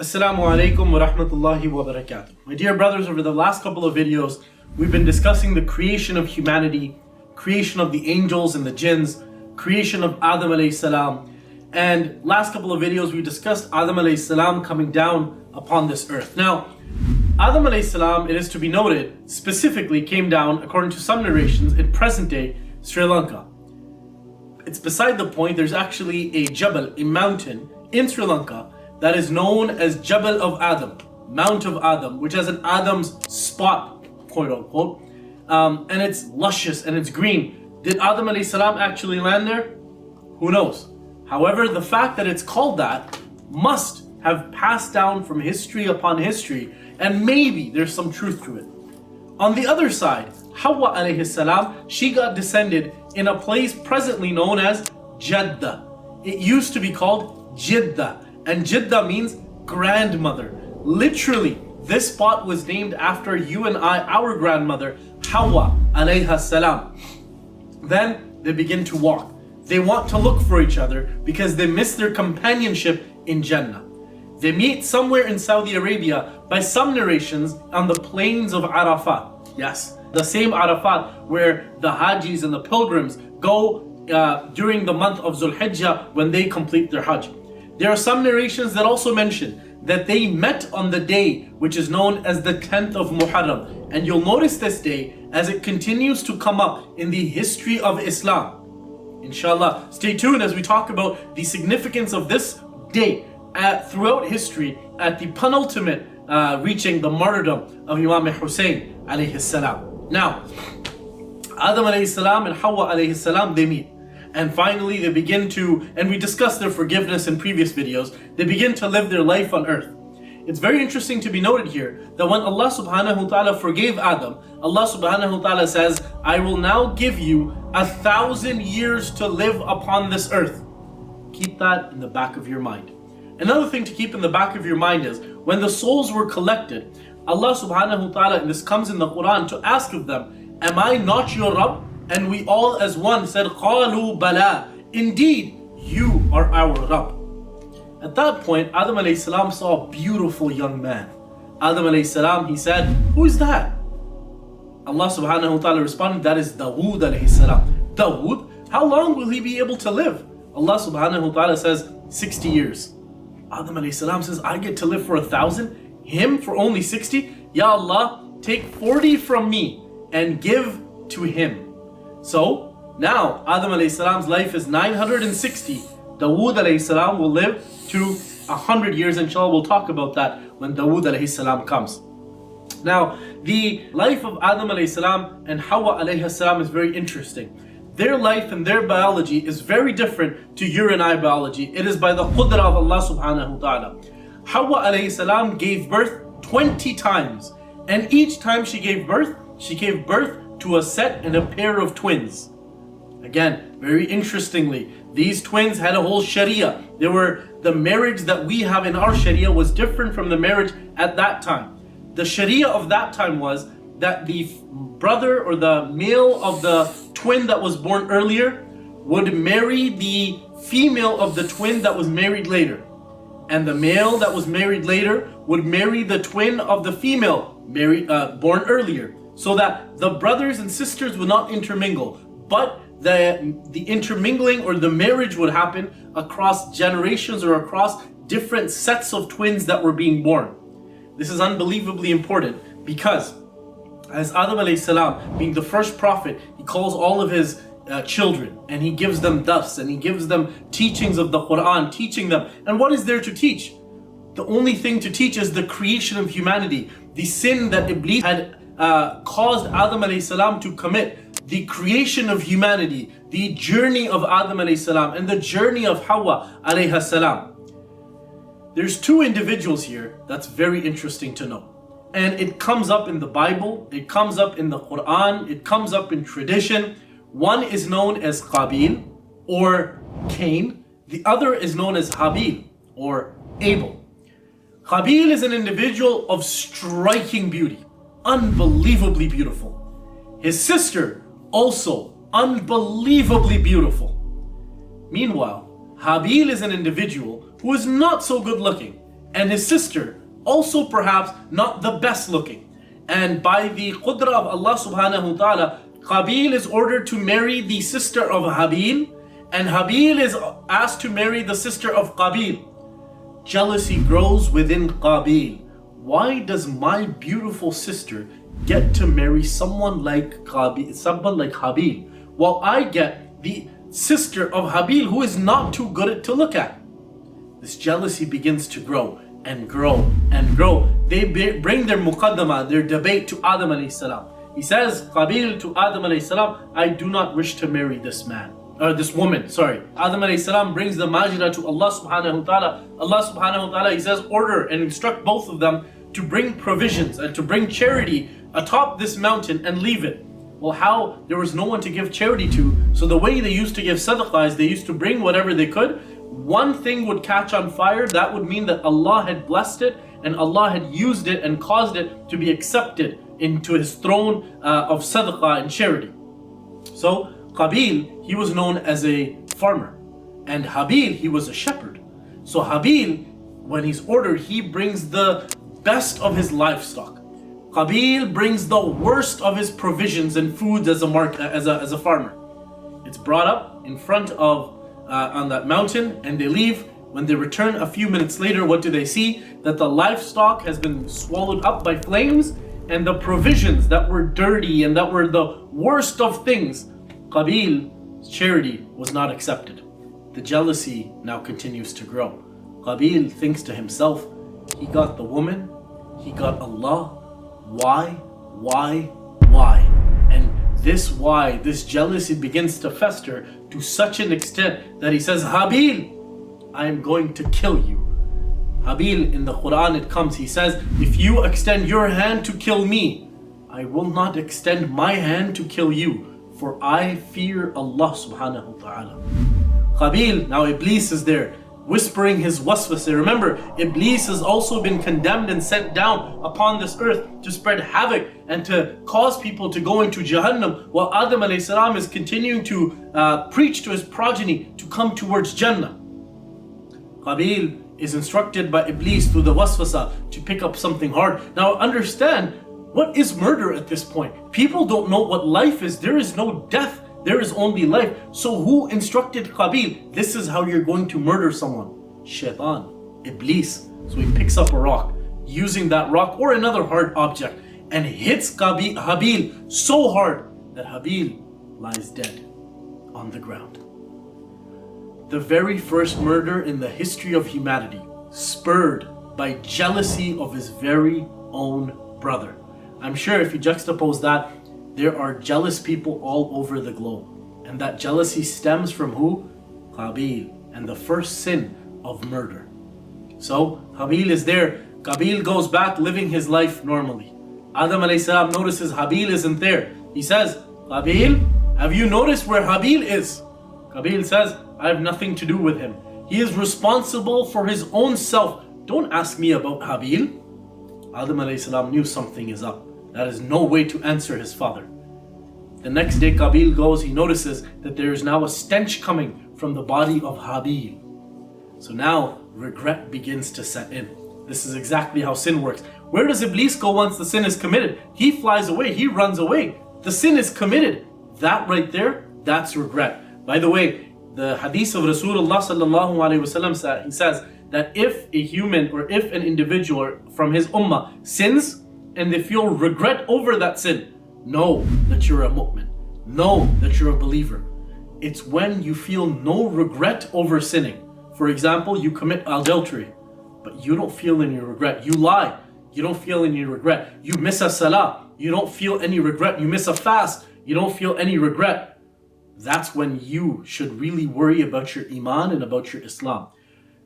Assalamu alaikum wa rahmatullahi wa barakatuh. My dear brothers, over the last couple of videos, we've been discussing the creation of humanity, creation of the angels and the jinns, creation of Adam alayhi salam. And last couple of videos, we discussed Adam alayhi salam coming down upon this earth. Now, Adam alayhi salam, it is to be noted, specifically came down, according to some narrations, in present day Sri Lanka. It's beside the point. There's actually a Jabal, a mountain in Sri Lanka, that is known as Jabal of Adam, Mount of Adam, which has an Adam's spot, quote unquote, and it's luscious and it's green. Did Adam alayhi salam actually land there? Who knows? However, the fact that it's called that must have passed down from history upon history, and maybe there's some truth to it. On the other side, Hawwa alayhi salam, she got descended in a place presently known as Jeddah. It used to be called Jeddah. And Jeddah means grandmother. Literally, this spot was named after you and I, our grandmother, Hawwa alayha salam. Then they begin to walk. They want to look for each other because they miss their companionship in Jannah. They meet somewhere in Saudi Arabia, by some narrations, on the plains of Arafat. Yes, the same Arafat where the Hajis and the pilgrims go during the month of Zulhijjah when they complete their Hajj. There are some narrations that also mention that they met on the day which is known as the 10th of Muharram. And you'll notice this day as it continues to come up in the history of Islam. Inshallah, stay tuned as we talk about the significance of this day throughout history at the penultimate reaching the martyrdom of Imam Hussein alayhi salam. Now, Adam alayhi salam and Hawwa alayhi salam, they meet. And finally, they begin to, and we discussed their forgiveness in previous videos, they begin to live their life on earth. It's very interesting to be noted here that when Allah subhanahu wa ta'ala forgave Adam, Allah subhanahu wa ta'ala says, I will now give you 1,000 years to live upon this earth. Keep that in the back of your mind. Another thing to keep in the back of your mind is, when the souls were collected, Allah subhanahu wa ta'ala, and this comes in the Quran, to ask of them, am I not your Rabb? And we all as one said, قَالُوا بَلَا, indeed, you are our Rabb. At that point, Adam alayhi salam saw a beautiful young man. Adam alayhi salam, he said, who is that? Allah subhanahu wa ta'ala responded, that is Dawood alayhi salam. Dawood, how long will he be able to live? Allah subhanahu wa ta'ala says, 60 years. Adam alayhi salam says, I get to live for 1,000? Him for only 60? Ya Allah, take 40 from me and give to him. So now Adam alayhi salam's life is 960. Dawood alayhi salam will live to 100 years. Inshallah, we'll talk about that when Dawood alayhi salam comes. Now, the life of Adam alayhi salam and Hawwa alayhi salam is very interesting. Their life and their biology is very different to your and I biology. It is by the qudra of Allah subhanahu wa ta'ala. Hawwa alayhi salam gave birth 20 times. And each time she gave birth to a set and a pair of twins. Again, very interestingly, these twins had a whole sharia. The marriage that we have in our sharia was different from the marriage at that time. The sharia of that time was that the brother or the male of the twin that was born earlier would marry the female of the twin that was married later. And the male that was married later would marry the twin of the female born earlier. So that the brothers and sisters would not intermingle, but the intermingling or the marriage would happen across generations or across different sets of twins that were being born. This is unbelievably important because as Adam alayhi salam, being the first prophet, he calls all of his children and he gives them dars and he gives them teachings of the Quran, teaching them. And what is there to teach? The only thing to teach is the creation of humanity, the sin that Iblis had caused Adam alayhi salam to commit, the creation of humanity, the journey of Adam alayhi salam, and the journey of Hawwa alayha salam. There's two individuals here that's very interesting to know. And it comes up in the Bible, it comes up in the Quran, it comes up in tradition. One is known as Kabil or Cain. The other is known as Habil or Abel. Kabil is an individual of striking beauty. Unbelievably beautiful. His sister, also unbelievably beautiful. Meanwhile, Habil is an individual who is not so good looking. and his sister, also perhaps not the best looking. And by the qudra of Allah subhanahu wa ta'ala, Kabil is ordered to marry the sister of Habil, and Habil is asked to marry the sister of Kabil. Jealousy grows within Kabil. Why does my beautiful sister get to marry someone like Habil, while I get the sister of Habil who is not too good to look at? This jealousy begins to grow and grow and grow. They bring their muqaddama, their debate to Adam alayhi salam. He says, Kabil to Adam alayhi salam, I do not wish to marry this man. Or this woman, sorry. Adam alayhi salam brings the majra to Allah subhanahu wa ta'ala. Allah subhanahu wa ta'ala, he says, order and instruct both of them to bring provisions and to bring charity atop this mountain and leave it. Well, how? There was no one to give charity to. So the way they used to give sadaqah is they used to bring whatever they could. One thing would catch on fire. That would mean that Allah had blessed it and Allah had used it and caused it to be accepted into his throne of sadaqah and charity. So Kabil, he was known as a farmer, and Habil, he was a shepherd. So Habil, when he's ordered, he brings the best of his livestock. Kabil brings the worst of his provisions and foods as a farmer. It's brought up in front of on that mountain, and they leave. When they return a few minutes later, what do they see? That the livestock has been swallowed up by flames, and the provisions that were dirty and that were the worst of things, Kabil's charity was not accepted. The jealousy now continues to grow. Kabil thinks to himself, he got the woman, he got Allah. Why? And this jealousy begins to fester to such an extent that he says, Habil, I am going to kill you. Habil, in the Quran it comes, he says, if you extend your hand to kill me, I will not extend my hand to kill you, for I fear Allah subhanahu wa ta'ala. Kabil, now Iblis is there, whispering his waswasa. Remember, Iblis has also been condemned and sent down upon this earth to spread havoc and to cause people to go into Jahannam, while Adam alayhi salam is continuing to preach to his progeny to come towards Jannah. Kabil is instructed by Iblis through the waswasa to pick up something hard. Now understand, what is murder at this point? People don't know what life is. There is no death. There is only life. So who instructed Kabil? This is how you're going to murder someone. Shaitan, Iblis. So he picks up a rock, using that rock or another hard object, and hits Habil so hard that Habil lies dead on the ground. The very first murder in the history of humanity, spurred by jealousy of his very own brother. I'm sure if you juxtapose that, there are jealous people all over the globe. And that jealousy stems from who? Kabil, and the first sin of murder. So Habil is there. Kabil goes back living his life normally. Adam alayhi salam notices Habil isn't there. He says, Kabil, have you noticed where Habil is? Kabil says, I have nothing to do with him. He is responsible for his own self. Don't ask me about Habil. Adam alayhi salam knew something is up. That is no way to answer his father. The next day Kabil goes, he notices that there is now a stench coming from the body of Habil. So now regret begins to set in. This is exactly how sin works. Where does Iblis go once the sin is committed? He flies away, he runs away. The sin is committed. That right there, that's regret. By the way, the hadith of Rasulullah sallallahu alaihi wasallam, he says that if a human or if an individual from his ummah sins and they feel regret over that sin, know that you're a mu'min. Know that you're a believer. It's when you feel no regret over sinning. For example, you commit adultery, but you don't feel any regret. You lie, you don't feel any regret. You miss a salah, you don't feel any regret. You miss a fast, you don't feel any regret. That's when you should really worry about your iman and about your Islam.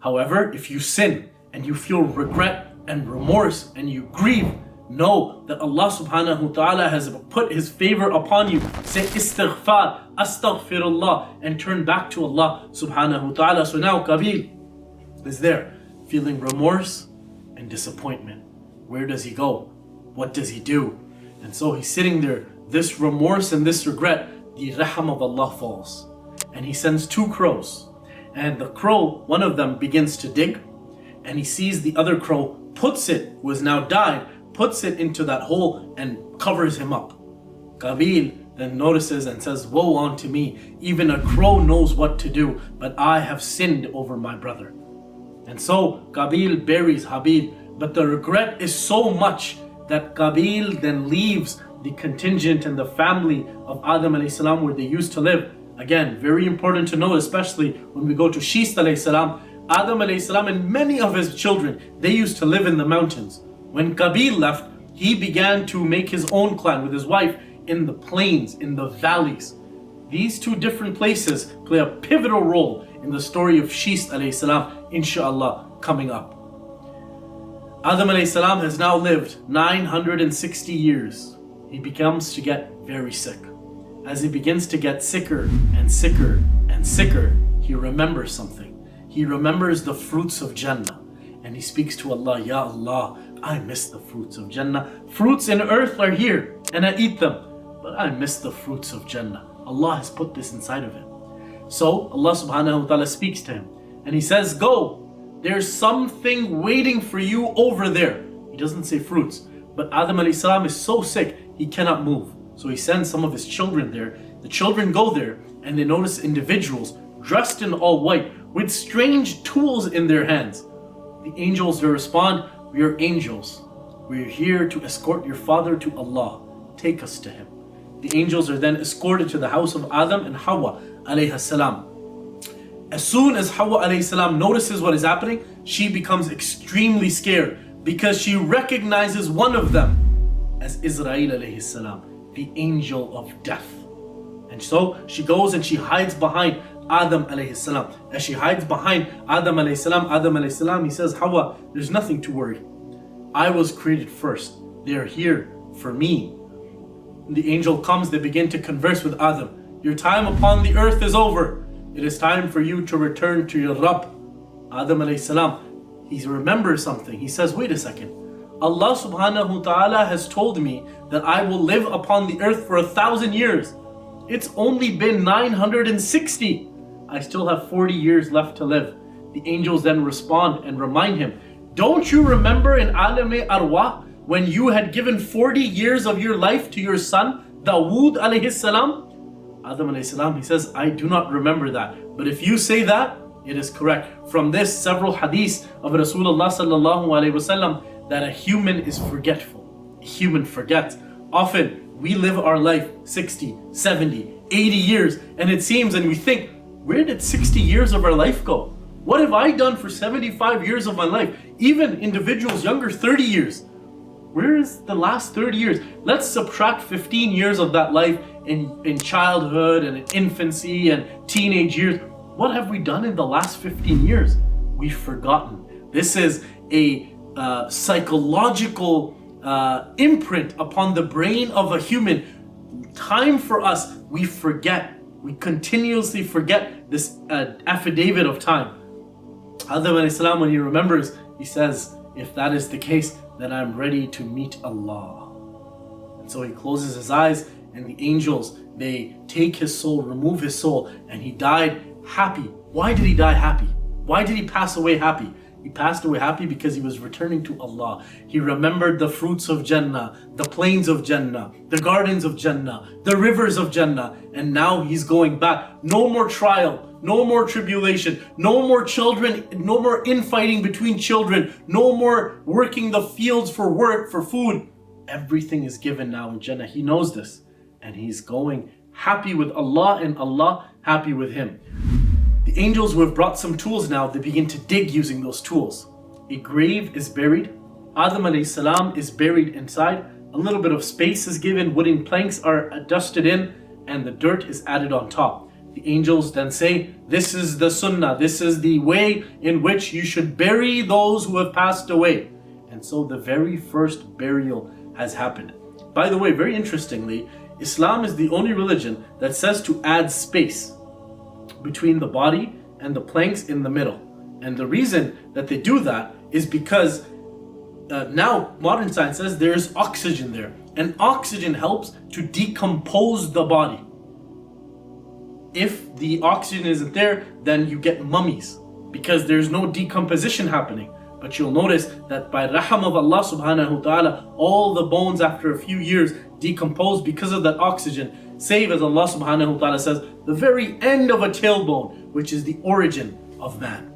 However, if you sin and you feel regret and remorse and you grieve, know that Allah subhanahu wa ta'ala has put his favor upon you. Say istighfar, astaghfirullah, and turn back to Allah subhanahu wa ta'ala. So now Kabil is there feeling remorse and disappointment. Where does he go? What does he do? And so he's sitting there, this remorse and this regret, the raham of Allah falls. And he sends two crows. And the crow, one of them begins to dig, and he sees the other crow, puts it, who has now died, puts it into that hole and covers him up. Kabil then notices and says, woe unto me, even a crow knows what to do, but I have sinned over my brother. And so Kabil buries Habil, but the regret is so much that Kabil then leaves the contingent and the family of Adam alayhi salam where they used to live. Again, very important to note, especially when we go to Shis alayhi salam, Adam alayhi salam and many of his children, they used to live in the mountains. When Kabil left, he began to make his own clan with his wife in the plains, in the valleys. These two different places play a pivotal role in the story of Shis alayhi salam, inshallah, coming up. Adam alayhi salam has now lived 960 years. He becomes to get very sick. As he begins to get sicker and sicker and sicker, he remembers something. He remembers the fruits of Jannah. And he speaks to Allah, Ya Allah, I miss the fruits of Jannah. Fruits in earth are here and I eat them, but I miss the fruits of Jannah. Allah has put this inside of him. So Allah subhanahu wa ta'ala speaks to him and he says, go, there's something waiting for you over there. He doesn't say fruits, but Adam alayhi salam is so sick, he cannot move. So he sends some of his children there. The children go there and they notice individuals dressed in all white with strange tools in their hands. The angels will respond, we are angels. We're here to escort your father to Allah. Take us to him. The angels are then escorted to the house of Adam and Hawwa alayhi salam. As soon as Hawwa alayhi salam notices what is happening, she becomes extremely scared because she recognizes one of them as Israel alayhi salam, the angel of death. And so she goes and she hides behind Adam alayhi salam. As she hides behind Adam alayhi salam, he says, Hawwa, there's nothing to worry. I was created first. They are here for me. The angel comes, they begin to converse with Adam. Your time upon the earth is over. It is time for you to return to your Rabb. Adam alayhi salam, he remembers something. He says, wait a second. Allah subhanahu wa ta'ala has told me that I will live upon the earth for 1,000 years. It's only been 960. I still have 40 years left to live. The angels then respond and remind him, don't you remember in Adam and Hawwa when you had given 40 years of your life to your son, Dawood alayhi salam? Adam alayhi salam, he says, I do not remember that. But if you say that, it is correct. From this, several hadiths of Rasulullah sallallahu alayhi wasallam that a human is forgetful. A human forgets. Often, we live our life 60, 70, 80 years, and it seems and we think, where did 60 years of our life go? What have I done for 75 years of my life? Even individuals younger, 30 years. Where is the last 30 years? Let's subtract 15 years of that life in childhood and in infancy and teenage years. What have we done in the last 15 years? We've forgotten. This is a psychological imprint upon the brain of a human. Time for us, we forget. We continuously forget this affidavit of time. Adam alayhi salam, when he remembers, he says, if that is the case, then I'm ready to meet Allah. And so he closes his eyes and the angels, they take his soul, remove his soul, and he died happy. Why did he die happy? Why did he pass away happy? He passed away happy because he was returning to Allah. He remembered the fruits of Jannah, the plains of Jannah, the gardens of Jannah, the rivers of Jannah, and now he's going back. No more trial, no more tribulation, no more children, no more infighting between children, no more working the fields for work, for food. Everything is given now in Jannah. He knows this, and he's going happy with Allah and Allah happy with him. The angels who have brought some tools now, they begin to dig using those tools. A grave is buried. Adam alayhi salam is buried inside. A little bit of space is given. Wooden planks are dusted in and the dirt is added on top. The angels then say, this is the sunnah. This is the way in which you should bury those who have passed away. And so the very first burial has happened. By the way, very interestingly, Islam is the only religion that says to add space between the body and the planks in the middle. And the reason that they do that is because now modern science says there's oxygen there, and oxygen helps to decompose the body. If the oxygen isn't there, then you get mummies because there's no decomposition happening. But you'll notice that by raham of Allah subhanahu wa ta'ala, all the bones after a few years decompose because of that oxygen, save, as Allah subhanahu wa ta'ala says, the very end of a tailbone, which is the origin of man.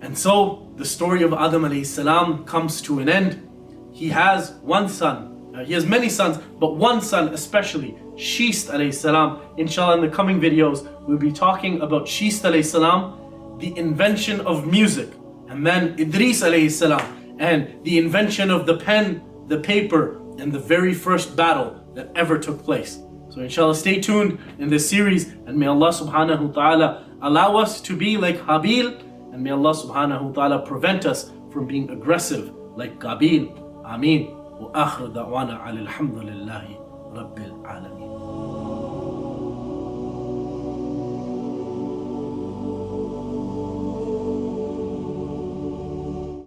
And so the story of Adam alayhi salam comes to an end. He has one son. He has many sons, but one son especially, Shist alayhi salam. Inshallah, in the coming videos, we'll be talking about Shist alayhi salam, the invention of music, and then Idris alayhi salam, and the invention of the pen, the paper, and the very first battle that ever took place. So inshallah, stay tuned in this series, and may Allah subhanahu wa ta'ala allow us to be like Habil, and may Allah subhanahu wa ta'ala prevent us from being aggressive like Kabil. Ameen. وآخر دعوانا على الحمد لله رب العالمين.